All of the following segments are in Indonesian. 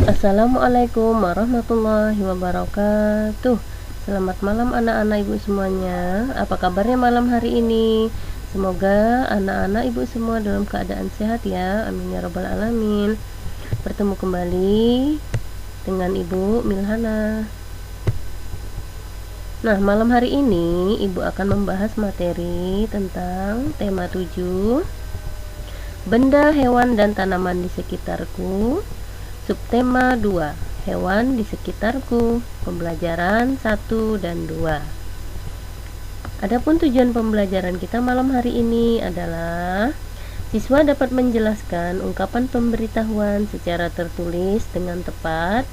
Assalamualaikum warahmatullahi wabarakatuh. Selamat malam anak-anak ibu semuanya. Apa kabarnya malam hari ini? Semoga anak-anak ibu semua dalam keadaan sehat ya. Amin ya rabbal alamin. Bertemu kembali dengan ibu Milhana. Nah, malam hari ini ibu akan membahas materi tentang tema 7, benda, hewan, dan tanaman di sekitarku. Subtema 2, hewan di sekitarku. Pembelajaran 1 dan 2. Adapun tujuan pembelajaran kita malam hari ini adalah siswa dapat menjelaskan ungkapan pemberitahuan secara tertulis dengan tepat.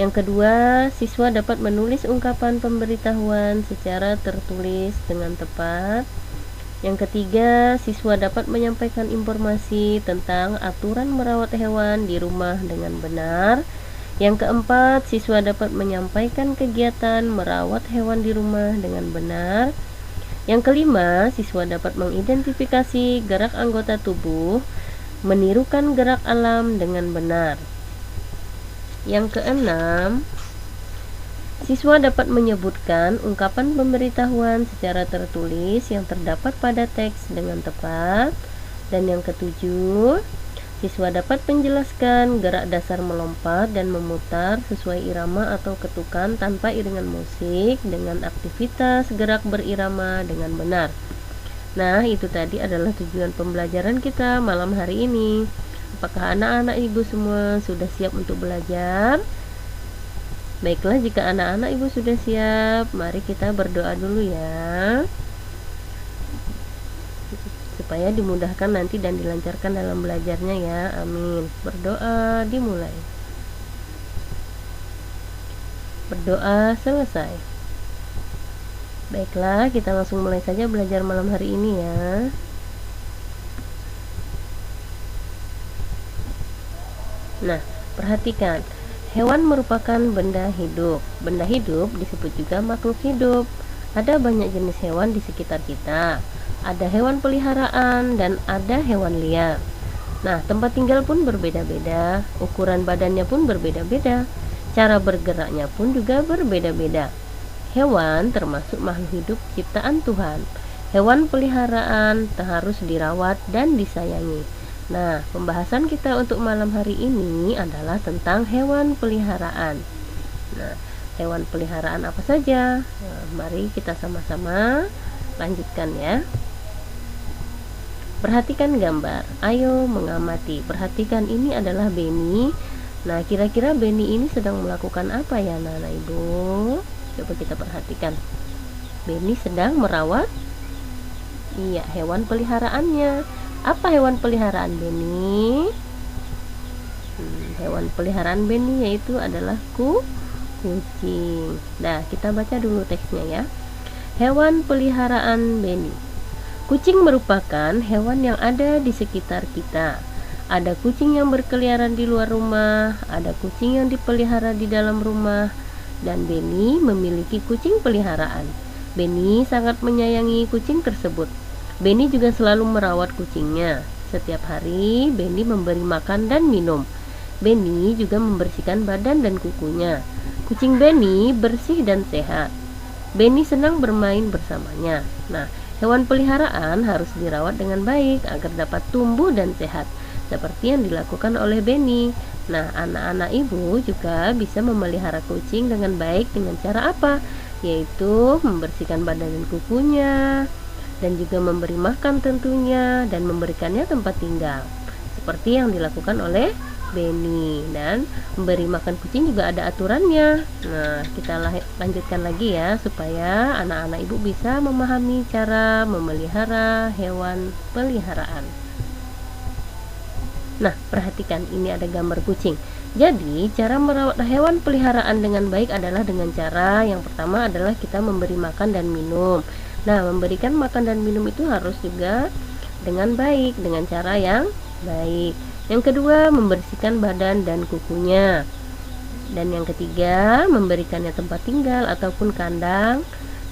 Yang kedua, siswa dapat menulis ungkapan pemberitahuan secara tertulis dengan tepat. Yang ketiga, siswa dapat menyampaikan informasi tentang aturan merawat hewan di rumah dengan benar. Yang keempat, siswa dapat menyampaikan kegiatan merawat hewan di rumah dengan benar. Yang kelima, siswa dapat mengidentifikasi gerak anggota tubuh, menirukan gerak alam dengan benar. Yang keenam, siswa dapat menyebutkan ungkapan pemberitahuan secara tertulis yang terdapat pada teks dengan tepat. Dan yang ketujuh, siswa dapat menjelaskan gerak dasar melompat dan memutar sesuai irama atau ketukan tanpa iringan musik dengan aktivitas gerak berirama dengan benar. Nah, itu tadi adalah tujuan pembelajaran kita malam hari ini. Apakah anak-anak ibu semua sudah siap untuk belajar? Baiklah, jika anak-anak ibu sudah siap, mari kita berdoa dulu ya, supaya dimudahkan nanti dan dilancarkan dalam belajarnya ya. Amin. Berdoa dimulai. Berdoa selesai. Baiklah, kita langsung mulai saja belajar malam hari ini ya. Nah, perhatikan. Hewan merupakan benda hidup. Benda hidup disebut juga makhluk hidup. Ada banyak jenis hewan di sekitar kita. Ada hewan peliharaan dan ada hewan liar. Nah, tempat tinggal pun berbeda-beda, ukuran badannya pun berbeda-beda, cara bergeraknya pun juga berbeda-beda. Hewan termasuk makhluk hidup ciptaan Tuhan. Hewan peliharaan harus dirawat dan disayangi. Nah, pembahasan kita untuk malam hari ini adalah tentang hewan peliharaan. Nah, hewan peliharaan apa saja? Nah, mari kita sama-sama lanjutkan ya. Perhatikan gambar. Ayo mengamati. Perhatikan, ini adalah Benny. Nah, kira-kira Benny ini sedang melakukan apa ya, anak-anak ibu? Coba kita perhatikan. Benny sedang merawat hewan peliharaannya. Apa hewan peliharaan Benny? Hewan peliharaan Benny yaitu adalah kucing. Nah, kita baca dulu teksnya ya. Hewan peliharaan Benny. Kucing merupakan hewan yang ada di sekitar kita. Ada kucing yang berkeliaran di luar rumah, ada kucing yang dipelihara di dalam rumah, dan Benny memiliki kucing peliharaan. Benny sangat menyayangi kucing tersebut. Benny juga selalu merawat kucingnya. Setiap hari Benny memberi makan dan minum. Benny juga membersihkan badan dan kukunya. Kucing Benny bersih dan sehat. Benny senang bermain bersamanya. Nah, hewan peliharaan harus dirawat dengan baik agar dapat tumbuh dan sehat, seperti yang dilakukan oleh Benny. Nah, anak-anak ibu juga bisa memelihara kucing dengan baik dengan cara apa? Yaitu membersihkan badan dan kukunya, dan juga memberi makan tentunya, dan memberikannya tempat tinggal seperti yang dilakukan oleh Benny. Dan memberi makan kucing juga ada aturannya. Nah, kita lanjutkan lagi ya, supaya anak-anak ibu bisa memahami cara memelihara hewan peliharaan. Nah, perhatikan, ini ada gambar kucing. Jadi, cara merawat hewan peliharaan dengan baik adalah dengan cara yang pertama adalah kita memberi makan dan minum. Nah, memberikan makan dan minum itu harus juga dengan baik, dengan cara yang baik. Yang kedua, membersihkan badan dan kukunya. Dan yang ketiga, memberikannya tempat tinggal ataupun kandang.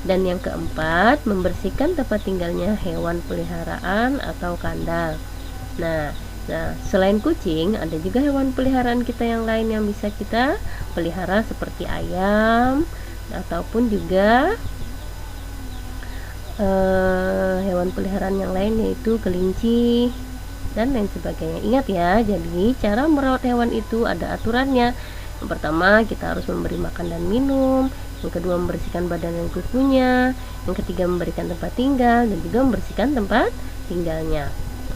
Dan yang keempat, membersihkan tempat tinggalnya hewan peliharaan atau kandang. Nah, Nah, selain kucing, ada juga hewan peliharaan kita yang lain yang bisa kita pelihara seperti ayam ataupun juga hewan peliharaan yang lain yaitu kelinci dan lain sebagainya. Ingat ya, jadi cara merawat hewan itu ada aturannya. Yang pertama, kita harus memberi makan dan minum. Yang kedua, membersihkan badan dan kukunya. Yang ketiga, memberikan tempat tinggal dan juga membersihkan tempat tinggalnya.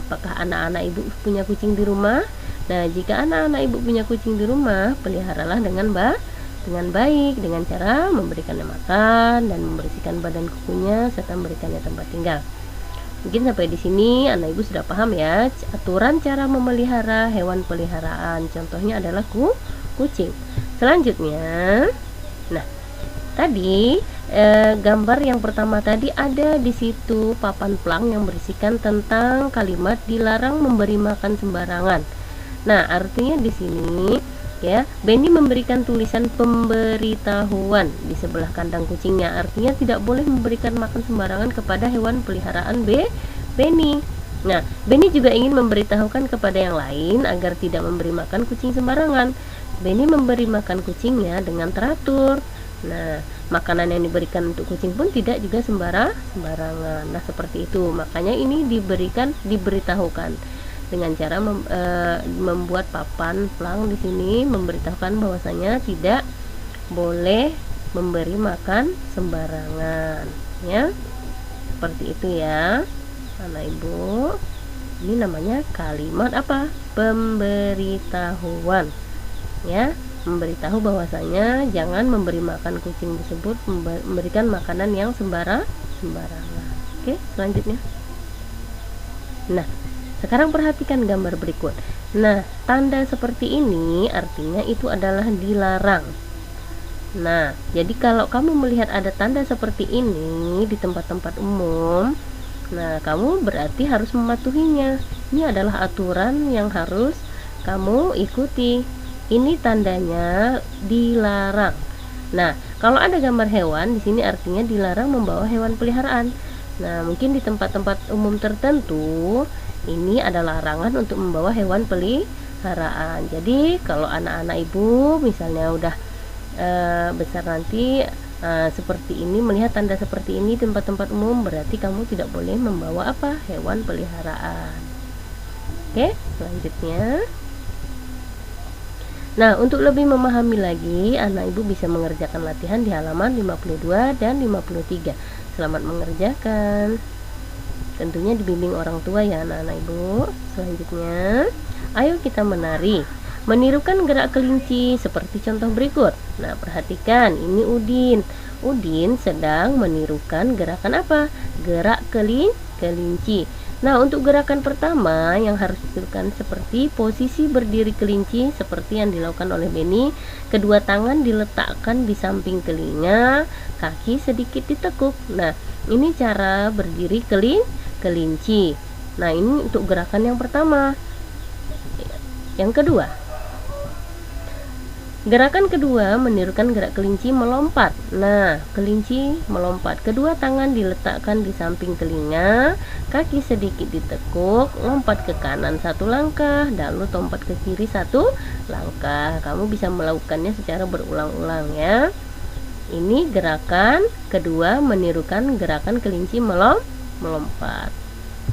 Apakah anak-anak ibu punya kucing di rumah? Nah, jika anak-anak ibu punya kucing di rumah, peliharalah dengan baik dengan cara memberikannya makan dan membersihkan badan kukunya serta memberikannya tempat tinggal. Mungkin sampai di sini anak ibu sudah paham ya aturan cara memelihara hewan peliharaan. Contohnya adalah kucing. Selanjutnya, nah tadi gambar yang pertama tadi ada di situ papan plang yang berisikan tentang kalimat dilarang memberi makan sembarangan. Nah, artinya di sini ya, Benny memberikan tulisan pemberitahuan di sebelah kandang kucingnya. Artinya tidak boleh memberikan makan sembarangan kepada hewan peliharaan Benny. Nah, Benny juga ingin memberitahukan kepada yang lain agar tidak memberi makan kucing sembarangan. Benny memberi makan kucingnya dengan teratur. Nah, makanan yang diberikan untuk kucing pun tidak juga sembarangan. Nah, seperti itu. Makanya ini diberitahukan dengan cara membuat papan plang di sini memberitahukan bahwasanya tidak boleh memberi makan sembarangan, ya. Seperti itu ya, anak ibu. Ini namanya kalimat apa? Pemberitahuan, ya. Memberitahu bahwasanya jangan memberi makan kucing tersebut, memberikan makanan yang sembarangan. Oke, selanjutnya. Nah, sekarang perhatikan gambar berikut. Nah, tanda seperti ini artinya itu adalah dilarang. Nah, jadi kalau kamu melihat ada tanda seperti ini di tempat-tempat umum, nah kamu berarti harus mematuhinya. Ini adalah aturan yang harus kamu ikuti. Ini tandanya dilarang. Nah, kalau ada gambar hewan di sini artinya dilarang membawa hewan peliharaan. Nah, mungkin di tempat-tempat umum tertentu ini adalah larangan untuk membawa hewan peliharaan. Jadi, kalau anak-anak ibu misalnya udah besar nanti seperti ini, melihat tanda seperti ini di tempat-tempat umum, berarti kamu tidak boleh membawa apa? Hewan peliharaan. Oke, selanjutnya. Nah, untuk lebih memahami lagi, anak ibu bisa mengerjakan latihan di halaman 52 dan 53. Selamat mengerjakan. Tentunya dibimbing orang tua ya anak-anak ibu. Selanjutnya, ayo kita menari. Menirukan gerak kelinci seperti contoh berikut. Nah, perhatikan, ini Udin. Udin sedang menirukan gerakan apa? Gerak kelinci. Nah, untuk gerakan pertama yang harus ditirukan seperti posisi berdiri kelinci seperti yang dilakukan oleh Benny. Kedua tangan diletakkan di samping telinga, kaki sedikit ditekuk. Nah, ini cara berdiri kelinci. Nah, ini untuk gerakan yang pertama. Yang kedua, gerakan kedua menirukan gerak kelinci melompat. Nah, kelinci melompat. Kedua tangan diletakkan di samping telinga, kaki sedikit ditekuk, lompat ke kanan satu langkah, lalu lompat ke kiri satu langkah. Kamu bisa melakukannya secara berulang-ulang ya. Ini gerakan kedua menirukan gerakan kelinci melompat.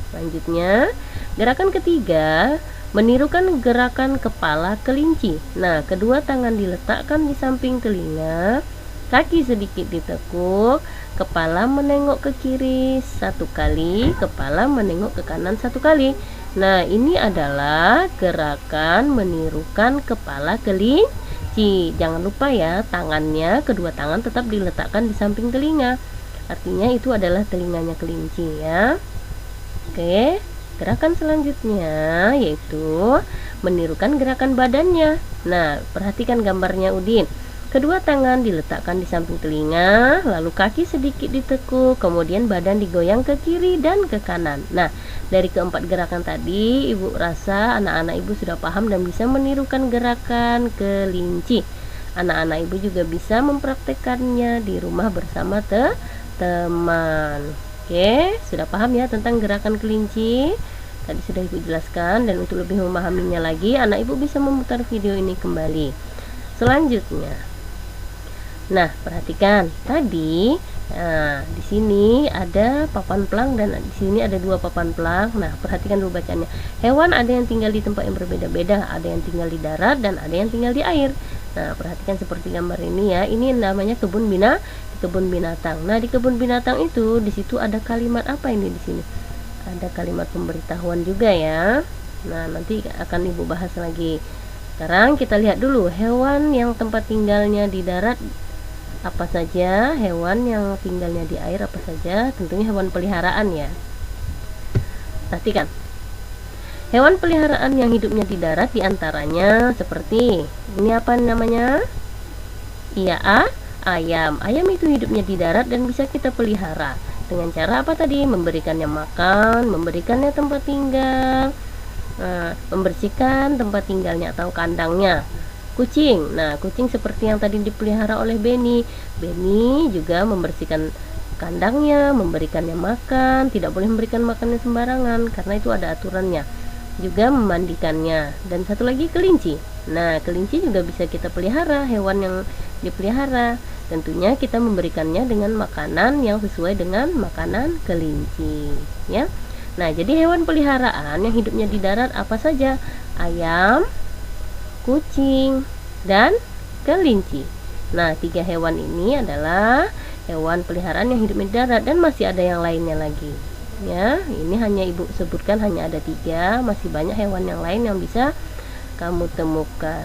Selanjutnya, gerakan ketiga menirukan gerakan kepala kelinci. Nah, kedua tangan diletakkan di samping telinga, kaki sedikit ditekuk, kepala menengok ke kiri satu kali, kepala menengok ke kanan satu kali. Nah, ini adalah gerakan menirukan kepala kelinci. Jangan lupa ya, tangannya, kedua tangan tetap diletakkan di samping telinga. Artinya itu adalah telinganya kelinci ya. Oke. Gerakan selanjutnya yaitu menirukan gerakan badannya. Nah, perhatikan gambarnya Udin. Kedua tangan diletakkan di samping telinga, lalu kaki sedikit ditekuk, kemudian badan digoyang ke kiri dan ke kanan. Nah, dari keempat gerakan tadi, ibu rasa anak-anak ibu sudah paham dan bisa menirukan gerakan kelinci. Anak-anak ibu juga bisa mempraktekannya di rumah bersama teman. Oke, sudah paham ya tentang gerakan kelinci? Tadi sudah Ibu jelaskan, dan untuk lebih memahaminya lagi, anak Ibu bisa memutar video ini kembali. Selanjutnya, nah perhatikan tadi, di sini ada papan pelang dan di sini ada 2 papan pelang. Nah perhatikan dulu bacaannya. Hewan ada yang tinggal di tempat yang berbeda-beda, ada yang tinggal di darat dan ada yang tinggal di air. Nah perhatikan seperti gambar ini ya, ini namanya kebun binatang. Nah di kebun binatang itu, di situ ada kalimat apa ini di sini? Ada kalimat pemberitahuan juga ya. Nah nanti akan Ibu bahas lagi. Sekarang kita lihat dulu hewan yang tempat tinggalnya di darat apa saja, hewan yang tinggalnya di air apa saja. Tentunya hewan peliharaan ya. Perhatikan, hewan peliharaan yang hidupnya di darat diantaranya seperti ini, apa namanya? Iya, ayam. Ayam itu hidupnya di darat dan bisa kita pelihara dengan cara apa tadi? Memberikannya makan, memberikannya tempat tinggal, membersihkan tempat tinggalnya atau kandangnya. Kucing, nah kucing seperti yang tadi dipelihara oleh Benny juga membersihkan kandangnya, memberikannya makan, tidak boleh memberikan makannya sembarangan karena itu ada aturannya, juga memandikannya. Dan satu lagi kelinci. Nah kelinci juga bisa kita pelihara, hewan yang dipelihara. Tentunya kita memberikannya dengan makanan yang sesuai dengan makanan kelinci ya. Nah jadi hewan peliharaan yang hidupnya di darat apa saja? Ayam, kucing, dan kelinci. Nah 3 hewan ini adalah hewan peliharaan yang hidup di darat, dan masih ada yang lainnya lagi ya. Ini hanya Ibu sebutkan hanya ada 3, masih banyak hewan yang lain yang bisa kamu temukan.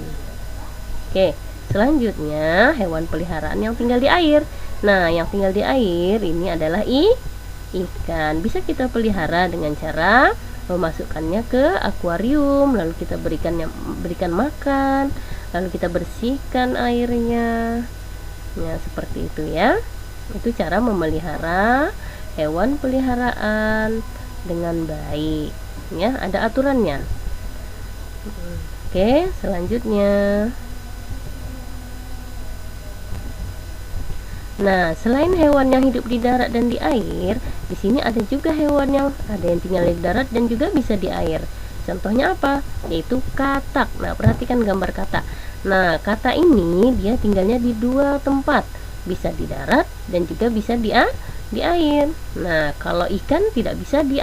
Oke, selanjutnya hewan peliharaan yang tinggal di air. Nah yang tinggal di air ini adalah ikan. Bisa kita pelihara dengan cara memasukkannya ke akuarium, lalu kita berikan makan, lalu kita bersihkan airnya. Ya seperti itu ya. Itu cara memelihara hewan peliharaan dengan baik ya, ada aturannya. Oke, selanjutnya. Nah, selain hewan yang hidup di darat dan di air, di sini ada juga hewan yang tinggal di darat dan juga bisa di air. Contohnya apa? Yaitu katak. Nah, perhatikan gambar katak. Nah, katak ini dia tinggalnya di 2 tempat, bisa di darat dan juga bisa di air. Nah, kalau ikan tidak bisa di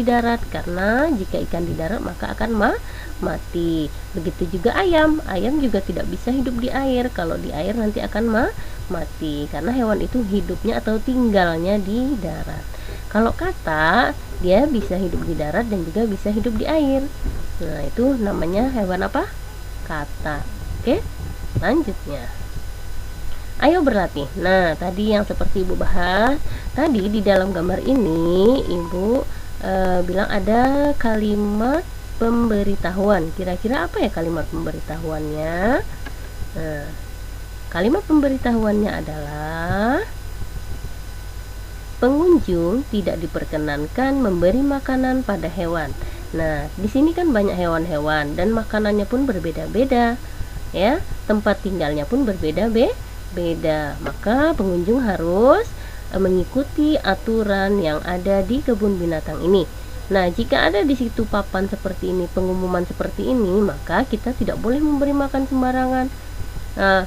darat, karena jika ikan di darat maka akan mati. Begitu juga ayam. Ayam juga tidak bisa hidup di air. Kalau di air nanti akan mati, karena hewan itu hidupnya atau tinggalnya di darat. Kalau katak, dia bisa hidup di darat dan juga bisa hidup di air. Nah, itu namanya hewan apa? Katak. Oke, lanjutnya. Ayo berlatih. Nah, tadi yang seperti Ibu bahas, tadi di dalam gambar ini Ibu bilang ada kalimat pemberitahuan. Kira-kira apa ya kalimat pemberitahuannya? Nah, kalimat pemberitahuannya adalah pengunjung tidak diperkenankan memberi makanan pada hewan. Nah, di sini kan banyak hewan-hewan dan makanannya pun berbeda-beda ya. Tempat tinggalnya pun berbeda-beda. Maka pengunjung harus mengikuti aturan yang ada di kebun binatang ini. Nah, jika ada di situ papan seperti ini, pengumuman seperti ini, maka kita tidak boleh memberi makan sembarangan. Nah,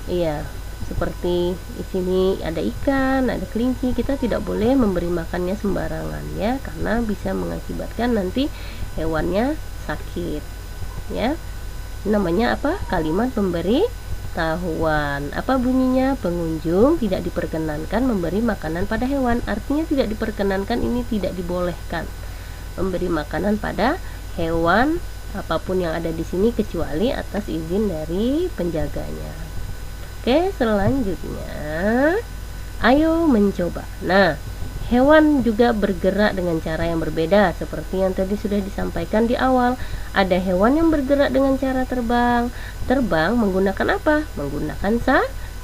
iya, seperti di sini ada ikan, ada kelinci, kita tidak boleh memberi makannya sembarangan ya, karena bisa mengakibatkan nanti hewannya sakit ya. Namanya apa? Kalimat pemberitahuan. Apa bunyinya? Pengunjung tidak diperkenankan memberi makanan pada hewan. Artinya tidak diperkenankan, ini tidak dibolehkan memberi makanan pada hewan apapun yang ada di sini kecuali atas izin dari penjaganya. Oke, selanjutnya ayo mencoba. Nah, hewan juga bergerak dengan cara yang berbeda seperti yang tadi sudah disampaikan di awal. Ada hewan yang bergerak dengan cara terbang. Terbang menggunakan apa? Menggunakan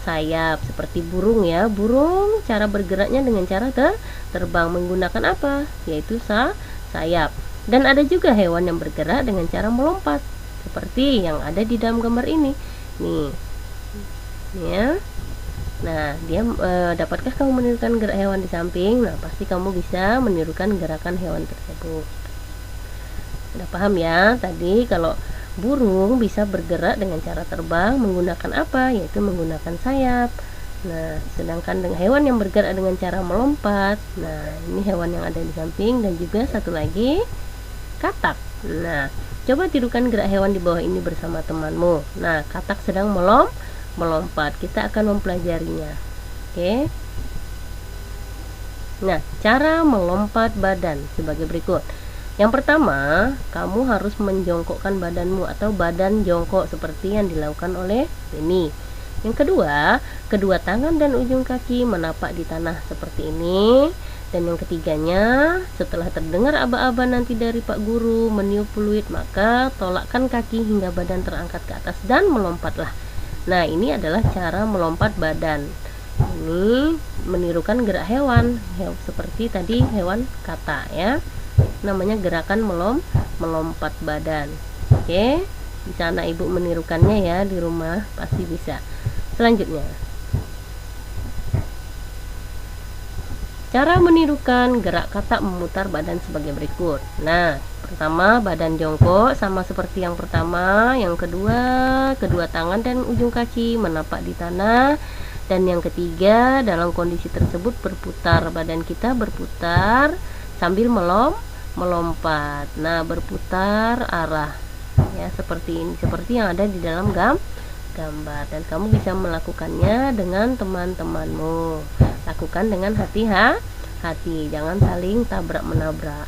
sayap seperti burung ya. Burung cara bergeraknya dengan cara terbang menggunakan apa? Yaitu sayap. Dan ada juga hewan yang bergerak dengan cara melompat seperti yang ada di dalam gambar ini. Nih ya. Nah, dapatkah kamu menirukan gerak hewan di samping? Nah, pasti kamu bisa menirukan gerakan hewan tersebut. Udah paham ya? Tadi kalau burung bisa bergerak dengan cara terbang menggunakan apa? Yaitu menggunakan sayap. Nah, sedangkan dengan hewan yang bergerak dengan cara melompat, nah ini hewan yang ada di samping, dan juga satu lagi katak. Nah, coba tirukan gerak hewan di bawah ini bersama temanmu. Nah, katak sedang melompat. Kita akan mempelajarinya. Oke. Nah, cara melompat badan sebagai berikut. Yang pertama, kamu harus menjongkokkan badanmu atau badan jongkok seperti yang dilakukan oleh ini. Yang kedua, kedua tangan dan ujung kaki menapak di tanah seperti ini. Dan yang ketiganya, setelah terdengar aba-aba nanti dari Pak Guru meniup peluit, maka tolakkan kaki hingga badan terangkat ke atas dan melompatlah. Nah, ini adalah cara melompat badan. Ini menirukan gerak hewan, seperti tadi hewan kata ya. Namanya gerakan melompat badan. Oke, bisa anak ibu menirukannya ya di rumah, pasti bisa. Selanjutnya, cara menirukan gerak katak memutar badan sebagai berikut. Nah, pertama badan jongkok sama seperti yang pertama. Yang kedua, kedua tangan dan ujung kaki menapak di tanah. Dan yang ketiga, dalam kondisi tersebut berputar, badan kita berputar sambil melompat. Nah, berputar arah ya, seperti ini, seperti yang ada di dalam gambar. Dan kamu bisa melakukannya dengan teman-temanmu. Lakukan dengan hati-hati, jangan saling tabrak menabrak.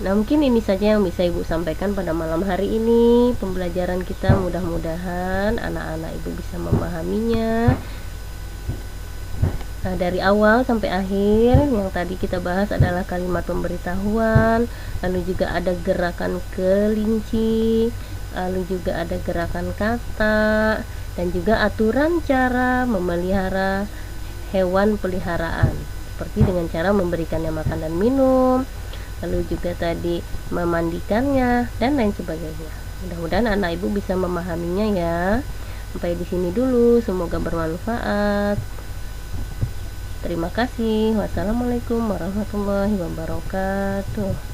Nah, mungkin ini saja yang bisa ibu sampaikan pada malam hari ini. Pembelajaran kita mudah-mudahan anak-anak ibu bisa memahaminya. Nah, dari awal sampai akhir yang tadi kita bahas adalah kalimat pemberitahuan, lalu juga ada gerakan kelinci, lalu juga ada gerakan kata, dan juga aturan cara memelihara hewan peliharaan, seperti dengan cara memberikannya makan dan minum, lalu juga tadi memandikannya dan lain sebagainya. Mudah-mudahan anak ibu bisa memahaminya ya. Sampai di sini dulu, semoga bermanfaat. Terima kasih. Wassalamualaikum warahmatullahi wabarakatuh.